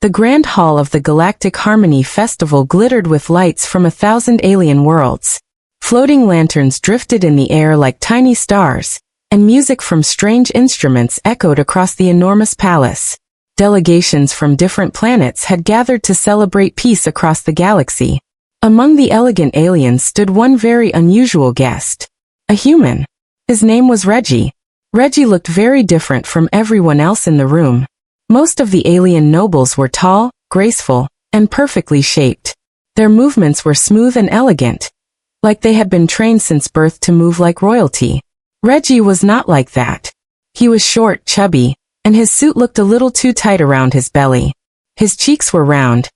The grand hall of the Galactic Harmony Festival glittered with lights from 1,000 alien worlds. Floating lanterns drifted in the air like tiny stars, and music from strange instruments echoed across the enormous palace. Delegations from different planets had gathered to celebrate peace across the galaxy. Among the elegant aliens stood one very unusual guest. A human. His name was Reggie. Reggie looked very different from everyone else in the room. Most of the alien nobles were tall, graceful, and perfectly shaped. Their movements were smooth and elegant, like they had been trained since birth to move like royalty. Reggie was not like that. He was short, chubby, and his suit looked a little too tight around his belly. His cheeks were round,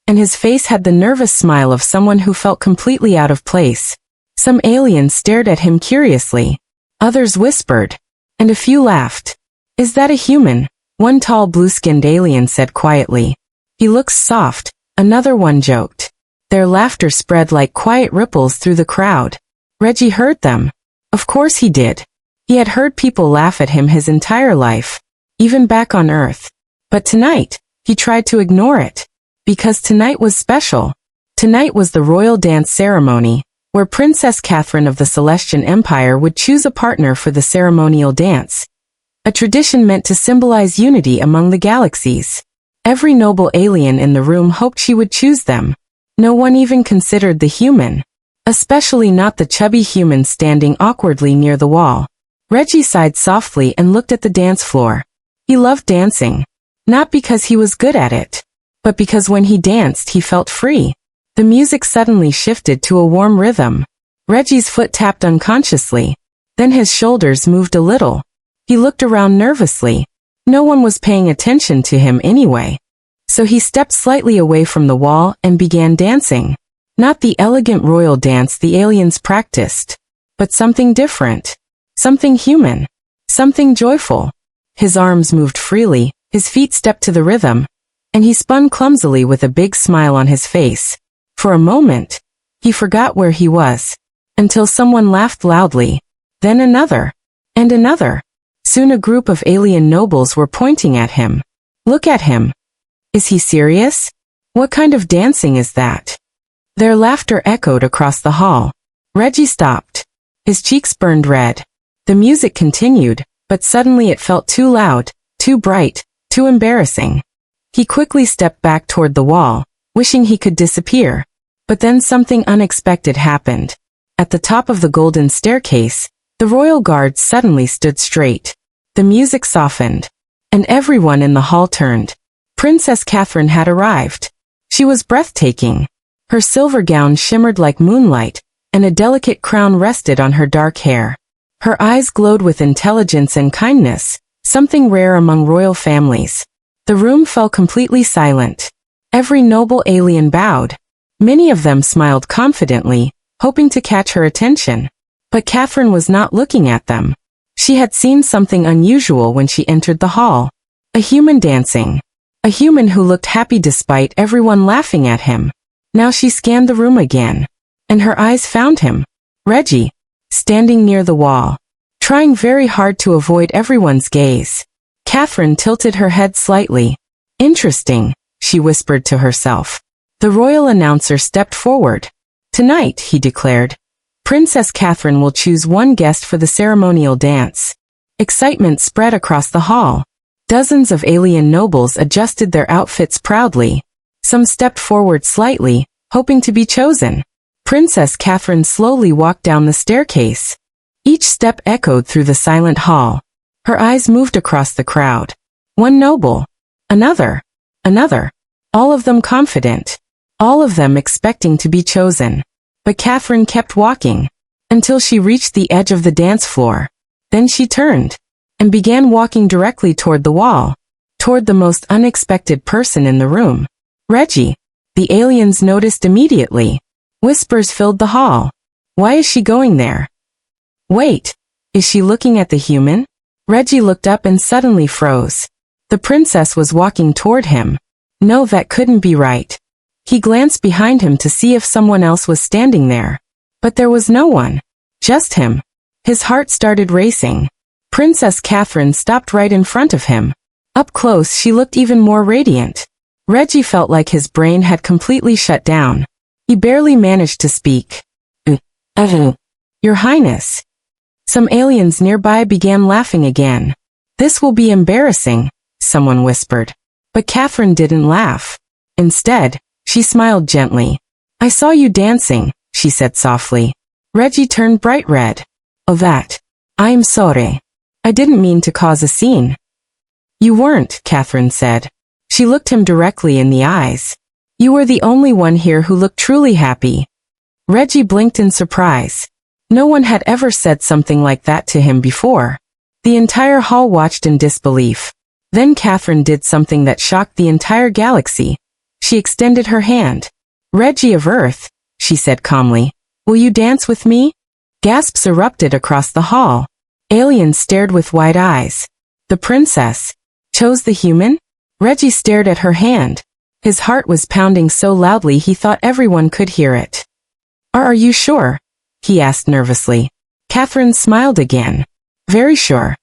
and his face had the nervous smile of someone who felt completely out of place. Some aliens stared at him curiously. Others whispered, and a few laughed. "Is that a human?" One tall blue-skinned alien said quietly. "He looks soft," another one joked. Their laughter spread like quiet ripples through the crowd. Reggie heard them. Of course he did. He had heard people laugh at him his entire life, even back on Earth. But tonight, he tried to ignore it. Because tonight was special. Tonight was the royal dance ceremony, where Princess Catherine of the Celestian Empire would choose a partner for the ceremonial dance. A tradition meant to symbolize unity among the galaxies. Every noble alien in the room hoped she would choose them. No one even considered the human. Especially not the chubby human standing awkwardly near the wall. Reggie sighed softly and looked at the dance floor. He loved dancing. Not because he was good at it, but because when he danced he felt free. The music suddenly shifted to a warm rhythm. Reggie's foot tapped unconsciously. Then his shoulders moved a little. He looked around nervously. No one was paying attention to him anyway. So he stepped slightly away from the wall and began dancing. Not the elegant royal dance the aliens practiced, but something different. Something human. Something joyful. His arms moved freely, his feet stepped to the rhythm, and he spun clumsily with a big smile on his face. For a moment, he forgot where he was, until someone laughed loudly. Then another, and another. Soon a group of alien nobles were pointing at him. Look at him. Is he serious? What kind of dancing is that? Their laughter echoed across the hall. Reggie stopped. His cheeks burned red. The music continued, but suddenly it felt too loud, too bright, too embarrassing. He quickly stepped back toward the wall, wishing he could disappear. But then something unexpected happened. At the top of the golden staircase, the royal guards suddenly stood straight. The music softened, and everyone in the hall turned. Princess Catherine had arrived. She was breathtaking. Her silver gown shimmered like moonlight, and a delicate crown rested on her dark hair. Her eyes glowed with intelligence and kindness, something rare among royal families. The room fell completely silent. Every noble alien bowed. Many of them smiled confidently, hoping to catch her attention. But Catherine was not looking at them. She had seen something unusual when she entered the hall. A human dancing. A human who looked happy despite everyone laughing at him. Now she scanned the room again, and her eyes found him. Reggie, standing near the wall, trying very hard to avoid everyone's gaze. Catherine tilted her head slightly. "Interesting," she whispered to herself. The royal announcer stepped forward. "Tonight," he declared, "Princess Catherine will choose one guest for the ceremonial dance." Excitement spread across the hall. Dozens of alien nobles adjusted their outfits proudly. Some stepped forward slightly, hoping to be chosen. Princess Catherine slowly walked down the staircase. Each step echoed through the silent hall. Her eyes moved across the crowd. One noble. Another. Another. All of them confident. All of them expecting to be chosen. But Catherine kept walking, until she reached the edge of the dance floor. Then she turned, and began walking directly toward the wall, toward the most unexpected person in the room. Reggie. The aliens noticed immediately. Whispers filled the hall. Why is she going there? Wait, is she looking at the human? Reggie looked up and suddenly froze. The princess was walking toward him. No, that couldn't be right. He glanced behind him to see if someone else was standing there. But there was no one. Just him. His heart started racing. Princess Catherine stopped right in front of him. Up close she looked even more radiant. Reggie felt like his brain had completely shut down. He barely managed to speak. Your Highness. Some aliens nearby began laughing again. This will be embarrassing, someone whispered. But Catherine didn't laugh. Instead, she smiled gently. I saw you dancing, she said softly. Reggie turned bright red. Oh that. I'm sorry. I didn't mean to cause a scene. You weren't, Catherine said. She looked him directly in the eyes. You were the only one here who looked truly happy. Reggie blinked in surprise. No one had ever said something like that to him before. The entire hall watched in disbelief. Then Catherine did something that shocked the entire galaxy. She extended her hand. Reggie of Earth, she said calmly. Will you dance with me? Gasps erupted across the hall. Aliens stared with wide eyes. The princess chose the human? Reggie stared at her hand. His heart was pounding so loudly he thought everyone could hear it. Are you sure? He asked nervously. Catherine smiled again. Very sure.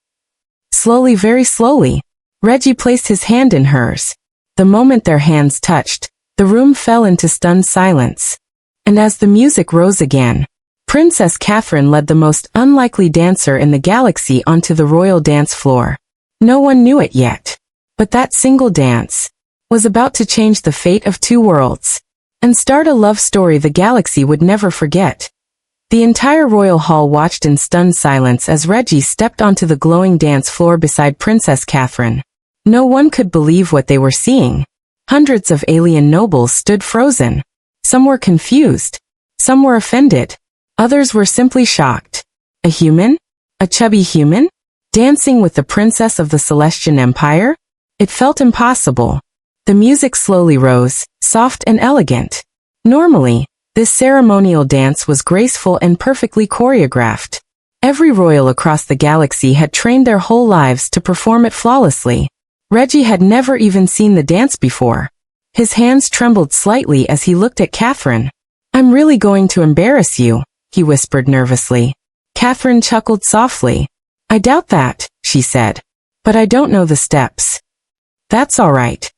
Slowly, very slowly, Reggie placed his hand in hers. The moment their hands touched, the room fell into stunned silence. And as the music rose again, Princess Catherine led the most unlikely dancer in the galaxy onto the royal dance floor. No one knew it yet. But that single dance was about to change the fate of two worlds and start a love story the galaxy would never forget. The entire royal hall watched in stunned silence as Reggie stepped onto the glowing dance floor beside Princess Catherine. No one could believe what they were seeing. Hundreds of alien nobles stood frozen. Some were confused. Some were offended. Others were simply shocked. A human? A chubby human? Dancing with the princess of the Celestian Empire? It felt impossible. The music slowly rose, soft and elegant. Normally, this ceremonial dance was graceful and perfectly choreographed. Every royal across the galaxy had trained their whole lives to perform it flawlessly. Reggie had never even seen the dance before. His hands trembled slightly as he looked at Catherine. I'm really going to embarrass you, he whispered nervously. Catherine chuckled softly. I doubt that, she said. But I don't know the steps. That's all right.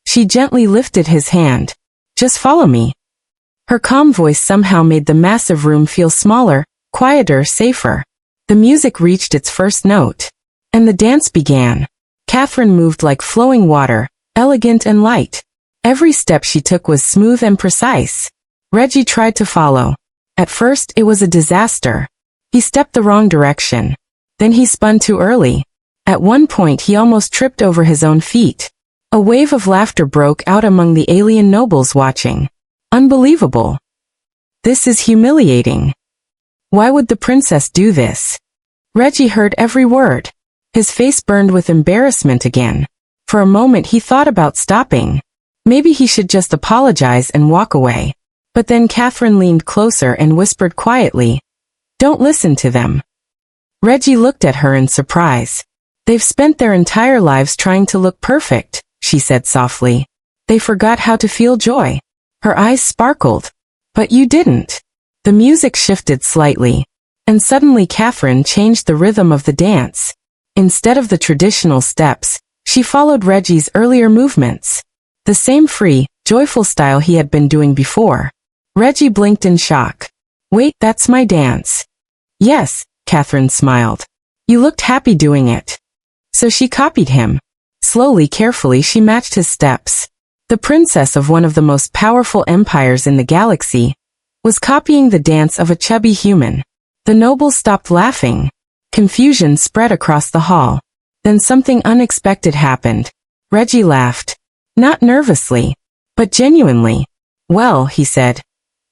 She gently lifted his hand. Just follow me. Her calm voice somehow made the massive room feel smaller, quieter, safer. The music reached its first note. And the dance began. Catherine moved like flowing water, elegant and light. Every step she took was smooth and precise. Reggie tried to follow. At first, it was a disaster. He stepped the wrong direction. Then he spun too early. At one point he almost tripped over his own feet. A wave of laughter broke out among the alien nobles watching. Unbelievable. This is humiliating. Why would the princess do this? Reggie heard every word. His face burned with embarrassment again. For a moment he thought about stopping. Maybe he should just apologize and walk away. But then Catherine leaned closer and whispered quietly, "Don't listen to them." Reggie looked at her in surprise. They've spent their entire lives trying to look perfect, she said softly. They forgot how to feel joy. Her eyes sparkled. But you didn't. The music shifted slightly. And suddenly Catherine changed the rhythm of the dance. Instead of the traditional steps, she followed Reggie's earlier movements. The same free, joyful style he had been doing before. Reggie blinked in shock. Wait, that's my dance. Yes, Catherine smiled. You looked happy doing it. So she copied him. Slowly, carefully, she matched his steps. The princess of one of the most powerful empires in the galaxy was copying the dance of a chubby human. The nobles stopped laughing. Confusion spread across the hall. Then something unexpected happened. Reggie laughed. Not nervously, but genuinely. Well, he said,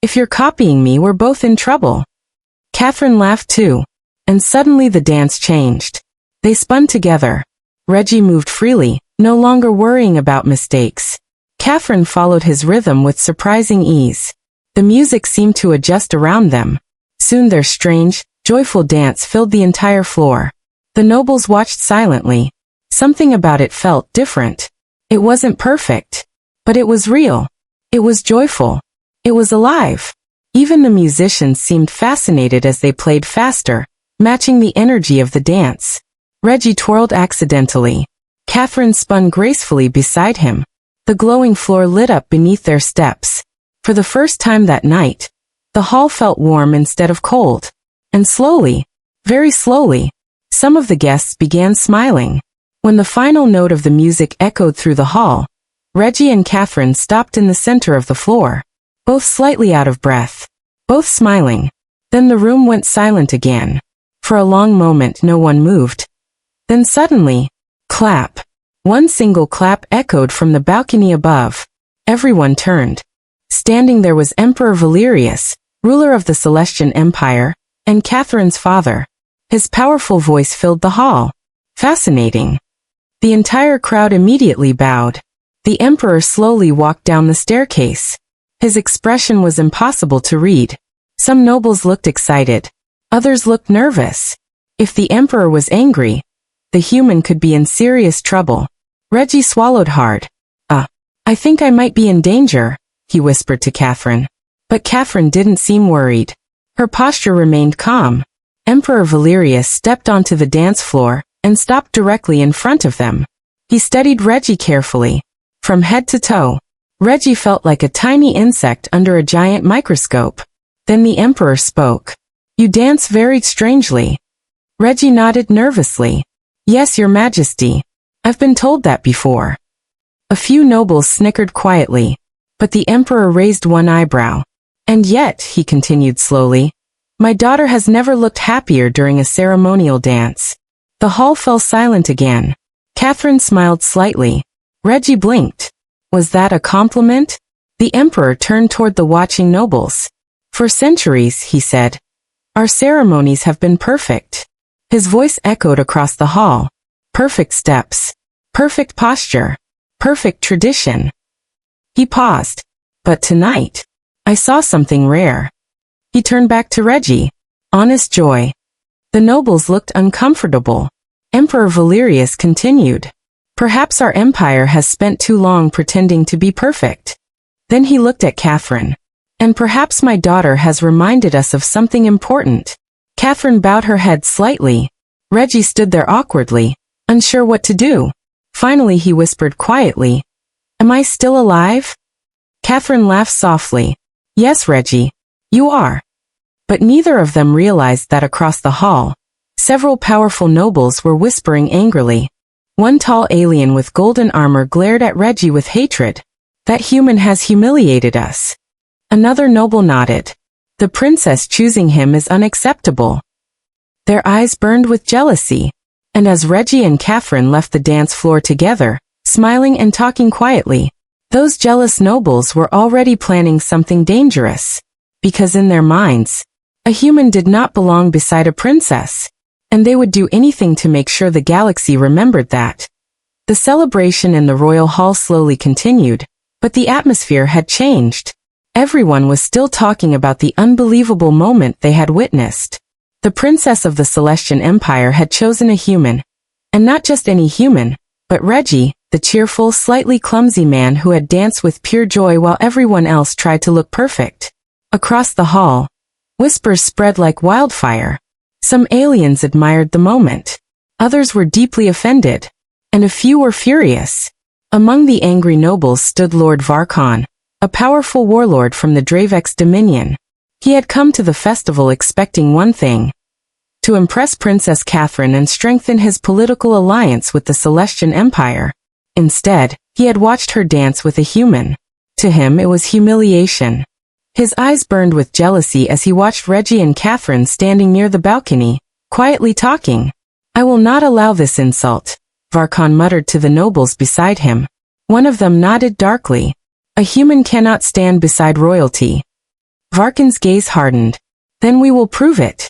if you're copying me, we're both in trouble. Catherine laughed too. And suddenly the dance changed. They spun together. Reggie moved freely, no longer worrying about mistakes. Catherine followed his rhythm with surprising ease. The music seemed to adjust around them. Soon their strange, joyful dance filled the entire floor. The nobles watched silently. Something about it felt different. It wasn't perfect. But it was real. It was joyful. It was alive. Even the musicians seemed fascinated as they played faster, matching the energy of the dance. Reggie twirled accidentally. Catherine spun gracefully beside him. The glowing floor lit up beneath their steps. For the first time that night, the hall felt warm instead of cold. And slowly, very slowly, some of the guests began smiling. When the final note of the music echoed through the hall, Reggie and Catherine stopped in the center of the floor, both slightly out of breath, both smiling. Then the room went silent again. For a long moment no one moved. Then suddenly, clap. One single clap echoed from the balcony above. Everyone turned. Standing there was Emperor Valerius, ruler of the Celestian Empire, and Catherine's father. His powerful voice filled the hall. Fascinating. The entire crowd immediately bowed. The emperor slowly walked down the staircase. His expression was impossible to read. Some nobles looked excited. Others looked nervous. If the emperor was angry, the human could be in serious trouble. Reggie swallowed hard. I think I might be in danger, he whispered to Catherine. But Catherine didn't seem worried. Her posture remained calm. Emperor Valerius stepped onto the dance floor and stopped directly in front of them. He studied Reggie carefully. From head to toe, Reggie felt like a tiny insect under a giant microscope. Then the emperor spoke. You dance very strangely. Reggie nodded nervously. Yes, your majesty. I've been told that before. A few nobles snickered quietly, but the emperor raised one eyebrow. And yet, he continued slowly, my daughter has never looked happier during a ceremonial dance. The hall fell silent again. Catherine smiled slightly. Reggie blinked. Was that a compliment? The emperor turned toward the watching nobles. For centuries, he said, our ceremonies have been perfect. His voice echoed across the hall. Perfect steps. Perfect posture. Perfect tradition. He paused. But tonight, I saw something rare. He turned back to Reggie. Honest joy. The nobles looked uncomfortable. Emperor Valerius continued. Perhaps our empire has spent too long pretending to be perfect. Then he looked at Catherine. And perhaps my daughter has reminded us of something important. Catherine bowed her head slightly. Reggie stood there awkwardly, unsure what to do. Finally he whispered quietly, Am I still alive? Catherine laughed softly. Yes, Reggie, you are. But neither of them realized that across the hall, several powerful nobles were whispering angrily. One tall alien with golden armor glared at Reggie with hatred. That human has humiliated us. Another noble nodded. The princess choosing him is unacceptable. Their eyes burned with jealousy. And as Reggie and Catherine left the dance floor together, smiling and talking quietly, those jealous nobles were already planning something dangerous. Because in their minds, a human did not belong beside a princess. And they would do anything to make sure the galaxy remembered that. The celebration in the royal hall slowly continued, but the atmosphere had changed. Everyone was still talking about the unbelievable moment they had witnessed. The princess of the Celestian Empire had chosen a human. And not just any human, but Reggie, the cheerful, slightly clumsy man who had danced with pure joy while everyone else tried to look perfect. Across the hall, whispers spread like wildfire. Some aliens admired the moment. Others were deeply offended. And a few were furious. Among the angry nobles stood Lord Varkon, a powerful warlord from the Dravex Dominion. He had come to the festival expecting one thing: to impress Princess Catherine and strengthen his political alliance with the Celestian Empire. Instead, he had watched her dance with a human. To him it was humiliation. His eyes burned with jealousy as he watched Reggie and Catherine standing near the balcony, quietly talking. I will not allow this insult, Varkon muttered to the nobles beside him. One of them nodded darkly. A human cannot stand beside royalty. Varkon's gaze hardened. Then we will prove it.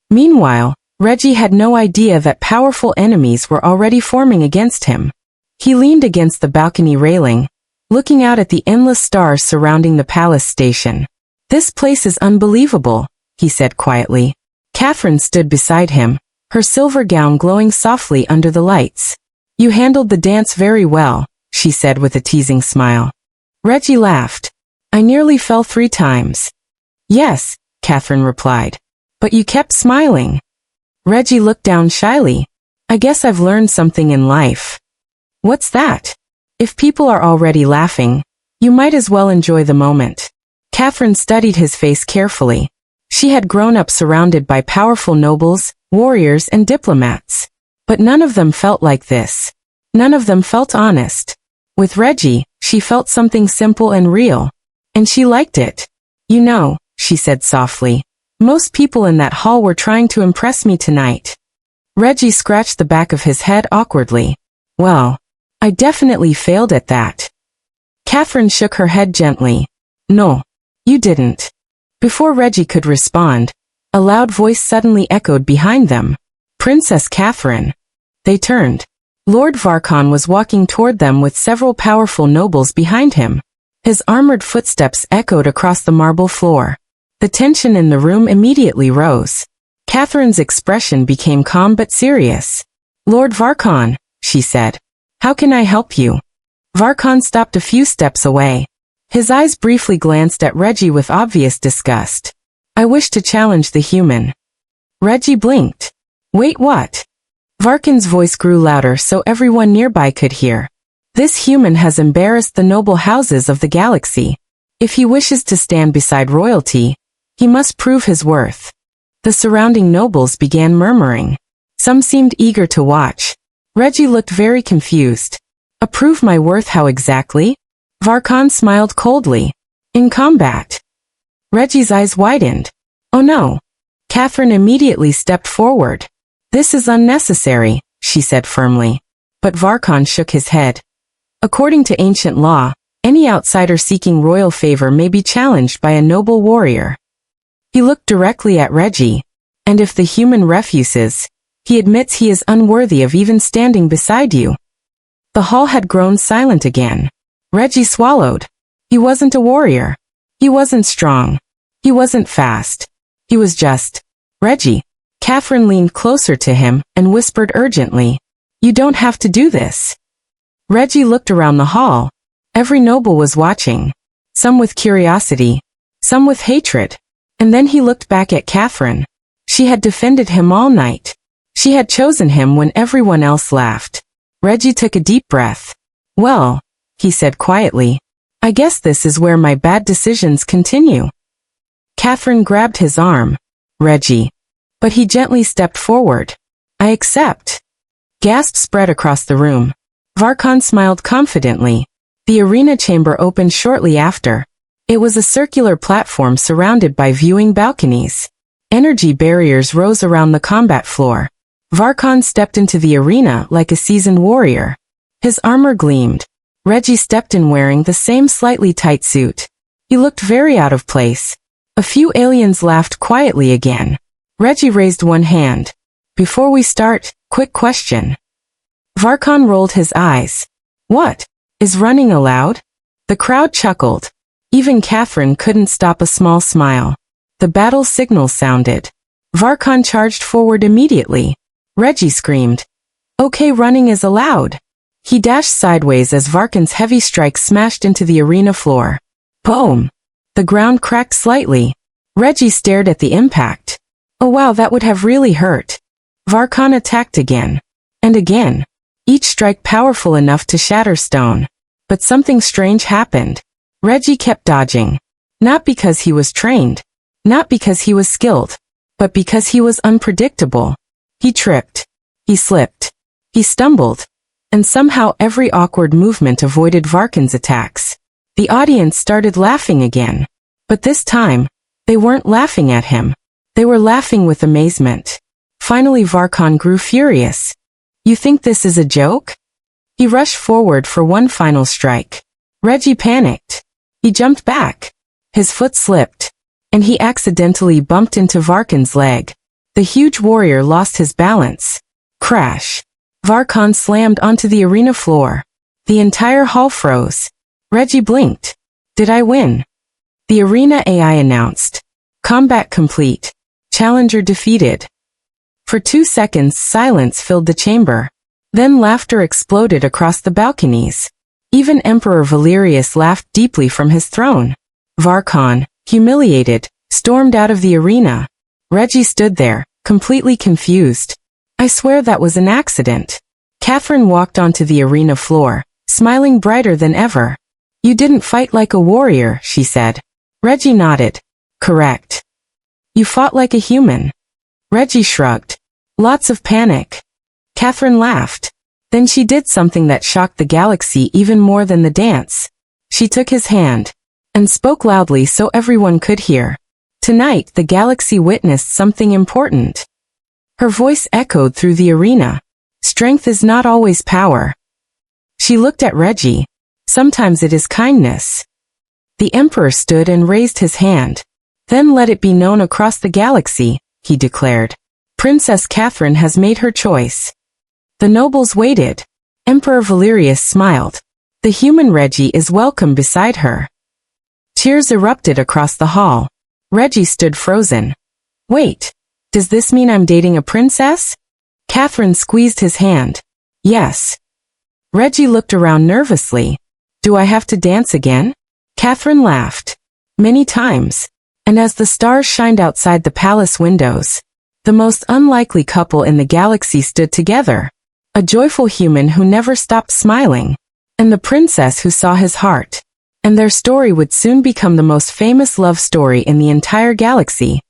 Meanwhile, Reggie had no idea that powerful enemies were already forming against him. He leaned against the balcony railing, looking out at the endless stars surrounding the palace station. This place is unbelievable, he said quietly. Catherine stood beside him, her silver gown glowing softly under the lights. You handled the dance very well, she said with a teasing smile. Reggie laughed. I nearly fell 3 times. Yes, Catherine replied. But you kept smiling. Reggie looked down shyly. I guess I've learned something in life. What's that? If people are already laughing, you might as well enjoy the moment. Catherine studied his face carefully. She had grown up surrounded by powerful nobles, warriors, and diplomats. But none of them felt like this. None of them felt honest. With Reggie, she felt something simple and real. And she liked it. You know, she said softly, most people in that hall were trying to impress me tonight. Reggie scratched the back of his head awkwardly. Well, I definitely failed at that. Catherine shook her head gently. No, you didn't. Before Reggie could respond, a loud voice suddenly echoed behind them. Princess Catherine. They turned. Lord Varkon was walking toward them with several powerful nobles behind him. His armored footsteps echoed across the marble floor. The tension in the room immediately rose. Catherine's expression became calm but serious. Lord Varkon, she said. How can I help you? Varkon stopped a few steps away. His eyes briefly glanced at Reggie with obvious disgust. I wish to challenge the human. Reggie blinked. Wait, what? Varkon's voice grew louder so everyone nearby could hear. This human has embarrassed the noble houses of the galaxy. If he wishes to stand beside royalty, he must prove his worth. The surrounding nobles began murmuring. Some seemed eager to watch. Reggie looked very confused. Prove my worth how exactly? Varkon smiled coldly. In combat. Reggie's eyes widened. Oh no. Catherine immediately stepped forward. This is unnecessary, she said firmly. But Varkon shook his head. According to ancient law, any outsider seeking royal favor may be challenged by a noble warrior. He looked directly at Reggie. And if the human refuses, he admits he is unworthy of even standing beside you. The hall had grown silent again. Reggie swallowed. He wasn't a warrior. He wasn't strong. He wasn't fast. He was just Reggie. Catherine leaned closer to him and whispered urgently, You don't have to do this. Reggie looked around the hall. Every noble was watching. Some with curiosity. Some with hatred. And then he looked back at Catherine. She had defended him all night. She had chosen him when everyone else laughed. Reggie took a deep breath. Well, he said quietly, I guess this is where my bad decisions continue. Catherine grabbed his arm. Reggie. But he gently stepped forward. I accept. Gasps spread across the room. Varkon smiled confidently. The arena chamber opened shortly after. It was a circular platform surrounded by viewing balconies. Energy barriers rose around the combat floor. Varkon stepped into the arena like a seasoned warrior. His armor gleamed. Reggie stepped in wearing the same slightly tight suit. He looked very out of place. A few aliens laughed quietly again. Reggie raised one hand. Before we start, quick question. Varkon rolled his eyes. What? Is running allowed? The crowd chuckled. Even Catherine couldn't stop a small smile. The battle signal sounded. Varkon charged forward immediately. Reggie screamed. Okay, running is allowed. He dashed sideways as Varkon's heavy strike smashed into the arena floor. Boom! The ground cracked slightly. Reggie stared at the impact. Oh wow, that would have really hurt. Varkon attacked again. And again. Each strike powerful enough to shatter stone. But something strange happened. Reggie kept dodging. Not because he was trained. Not because he was skilled. But because he was unpredictable. He tripped. He slipped. He stumbled. And somehow every awkward movement avoided Varkon's attacks. The audience started laughing again. But this time, they weren't laughing at him. They were laughing with amazement. Finally Varkon grew furious. You think this is a joke? He rushed forward for one final strike. Reggie panicked. He jumped back. His foot slipped. And he accidentally bumped into Varkon's leg. The huge warrior lost his balance. Crash. Varkon slammed onto the arena floor. The entire hall froze. Reggie blinked. Did I win? The arena AI announced. Combat complete. Challenger defeated. For 2 seconds silence filled the chamber. Then laughter exploded across the balconies. Even Emperor Valerius laughed deeply from his throne. Varkon, humiliated, stormed out of the arena. Reggie stood there, completely confused. I swear that was an accident. Catherine walked onto the arena floor, smiling brighter than ever. You didn't fight like a warrior, she said. Reggie nodded. Correct. You fought like a human. Reggie shrugged. Lots of panic. Catherine laughed. Then she did something that shocked the galaxy even more than the dance. She took his hand and spoke loudly so everyone could hear. Tonight the galaxy witnessed something important. Her voice echoed through the arena. Strength is not always power. She looked at Reggie. Sometimes it is kindness. The Emperor stood and raised his hand. Then let it be known across the galaxy, he declared. Princess Catherine has made her choice. The nobles waited. Emperor Valerius smiled. The human Reggie is welcome beside her. Cheers erupted across the hall. Reggie stood frozen. Wait, does this mean I'm dating a princess? Catherine squeezed his hand. Yes. Reggie looked around nervously. Do I have to dance again? Catherine laughed. Many times. And as the stars shined outside the palace windows, the most unlikely couple in the galaxy stood together. A joyful human who never stopped smiling, and the princess who saw his heart. And their story would soon become the most famous love story in the entire galaxy.